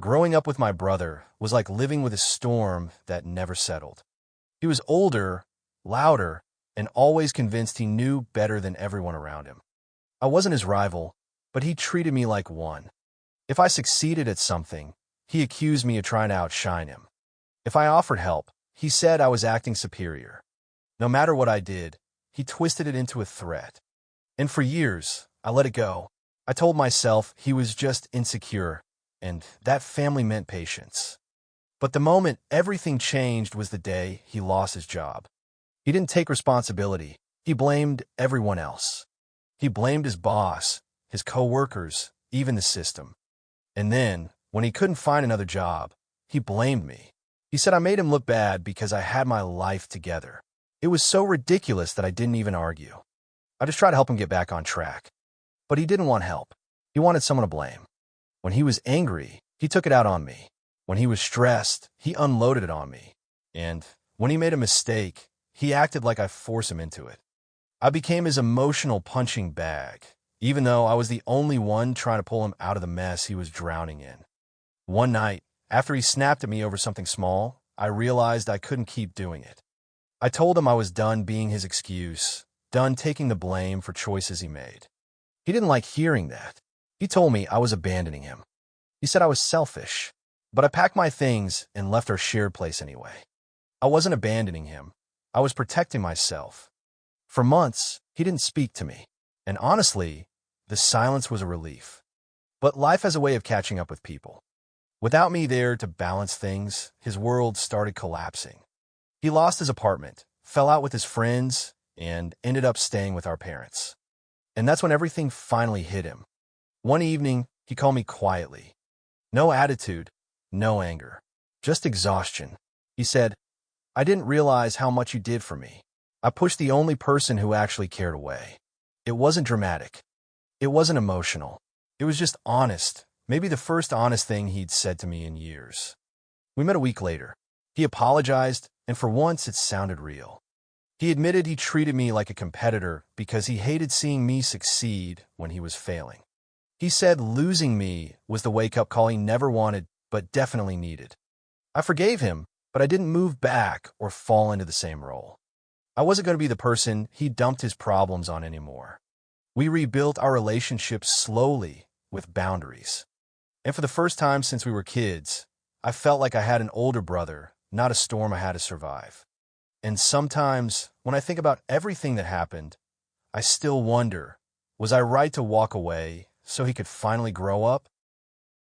Growing up with my brother was like living with a storm that never settled. He was older, louder, and always convinced he knew better than everyone around him. I wasn't his rival, but he treated me like one. If I succeeded at something, he accused me of trying to outshine him. If I offered help, he said I was acting superior. No matter what I did, he twisted it into a threat. And for years, I let it go. I told myself he was just insecure, and that family meant patience. But the moment everything changed was the day he lost his job. He didn't take responsibility. He blamed everyone else. He blamed his boss, his coworkers, even the system. And then, when he couldn't find another job, he blamed me. He said I made him look bad because I had my life together. It was so ridiculous that I didn't even argue. I just tried to help him get back on track. But he didn't want help. He wanted someone to blame. When he was angry, he took it out on me. When he was stressed, he unloaded it on me. And when he made a mistake, he acted like I forced him into it. I became his emotional punching bag, even though I was the only one trying to pull him out of the mess he was drowning in. One night, after he snapped at me over something small, I realized I couldn't keep doing it. I told him I was done being his excuse, done taking the blame for choices he made. He didn't like hearing that. He told me I was abandoning him. He said I was selfish, but I packed my things and left our shared place anyway. I wasn't abandoning him. I was protecting myself. For months, he didn't speak to me, and honestly, the silence was a relief. But life has a way of catching up with people. Without me there to balance things, his world started collapsing. He lost his apartment, fell out with his friends, and ended up staying with our parents. And that's when everything finally hit him. One evening, he called me quietly. No attitude, no anger, just exhaustion. He said, "I didn't realize how much you did for me. I pushed the only person who actually cared away." It wasn't dramatic. It wasn't emotional. It was just honest, maybe the first honest thing he'd said to me in years. We met a week later. He apologized, and for once it sounded real. He admitted he treated me like a competitor because he hated seeing me succeed when he was failing. He said losing me was the wake-up call he never wanted, but definitely needed. I forgave him, but I didn't move back or fall into the same role. I wasn't going to be the person he dumped his problems on anymore. We rebuilt our relationship slowly with boundaries. And for the first time since we were kids, I felt like I had an older brother, not a storm I had to survive. And sometimes, when I think about everything that happened, I still wonder, was I right to walk away so he could finally grow up?